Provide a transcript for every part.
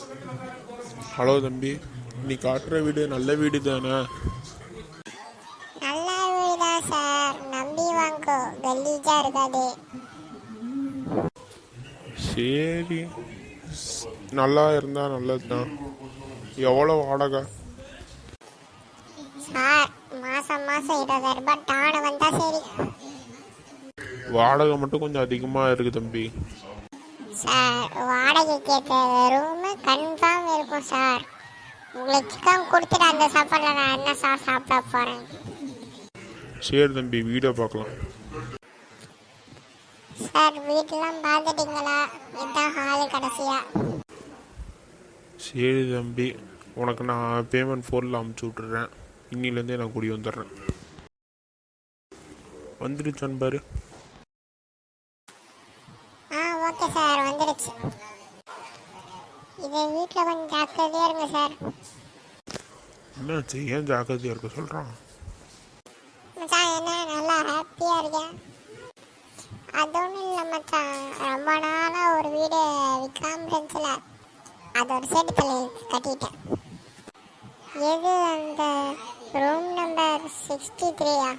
Hello தம்பி, நீ காட்டுற வீடு நல்ல வீடு தானே? நல்ல வீடா சார், நம்பி வாங்கோ, கலீஜா இருக்காது. சரி, நல்லா இருந்தால் நல்லது தான். எவ்வளோ வாடகை? சார், மாசம் மாசம் 20,000 ரூபாய் டான வந்தா சரி. வாடகை மட்டும் கொஞ்சம் அதிகமாக இருக்குது தம்பி. சார், வாடகைக்கு ஏற்ற ரூமு கன்ஃபார்ம் இருக்கும் சார். உங்களுக்கு சிக்கன் கொடுத்துட்டு அந்த சாப்பாடில் நான் என்ன சார் சாப்பிட போகிறேன்? சரி தம்பி, வீடை பார்க்கலாம். சார், வீட்டெல்லாம் பார்த்துட்டீங்களா? இதுதான் ஹாலு கடைசியா. சரி தம்பி, உனக்கு நான் பேமெண்ட் ஃபோனில் அமுச்சு விட்டுறேன். இன்னிலேருந்தே நான் குடி வந்துடுறேன். வந்துடுச்சான்னு பாரு. ஓகே சார், வந்துடுச்சு. இது வீட்டில் கொஞ்சம் ஜாக்கிரதையாக இருங்க சார். என்னாச்சு, ஏன் ஜாக்கிரதையாக இருக்க சொல்கிறான்? மச்சான், என்ன நல்லா ஹாப்பியாக இருக்கேன்? அது ஒன்றும் இல்லை மச்சான், ரொம்ப நாளாக ஒரு வீடு விற்காம இருந்துச்சுல, அது ஒரு செட்டு தள்ளி கட்டிட்டேன். எது அந்த ரூம் நம்பர் 63?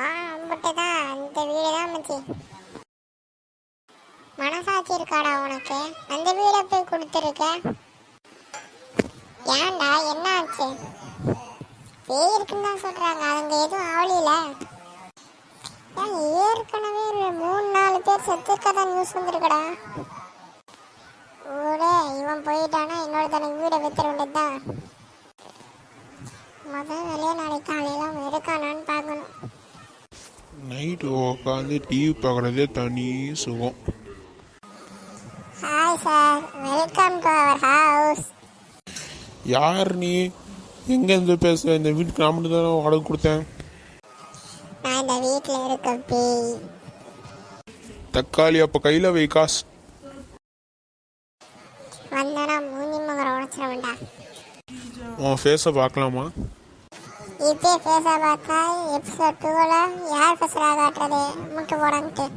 அம்பிட்டு தான், அந்த வீடு தான் மச்சி. மனசாட்சி இருக்காடா உனக்கு? அந்த வீடை போய் கொடுத்துருக்க. ஏன்டா, என்ன ஆச்சு? பேய் இருக்குன்னு தான் சொல்றாங்க, அங்க எதுவும் ஆவலில. ஏற்கனவே ஒரு 3-4 பேர் செத்துருக்கதான் நியூஸ் வந்துருக்கடா. ஊரே இவன் போயிட்டானா இன்னொரு தனக்கு வீடை வித்துற வேண்டியதுதான். முதல் வேலையை நாளைக்கு காலையில அவன் இருக்கானான்னு பார்க்கணும். நைட்டு உட்காந்து டிவி பார்க்குறதே தனி சுகம். Hi sir, welcome to our house. யார் நீ? எங்கேருந்து பேச? இந்த வீட்டுக்கு நான் மட்டும் தானே வாடகை கொடுத்தேன். நான் இந்த வீட்டில் இருக்க பேய். தக்காளி அப்போ கையில் வை காசு. வந்தனா மூஞ்சி மகரை உடச்சிட வேண்டாம். உன் ஃபேஸை பார்க்கலாமா? இப்போ ஃபேஸை பார்த்தா எபிசோட் 2ல யார் ஃபேஸராக காட்டுறது முட்டு போடான்ட்டு.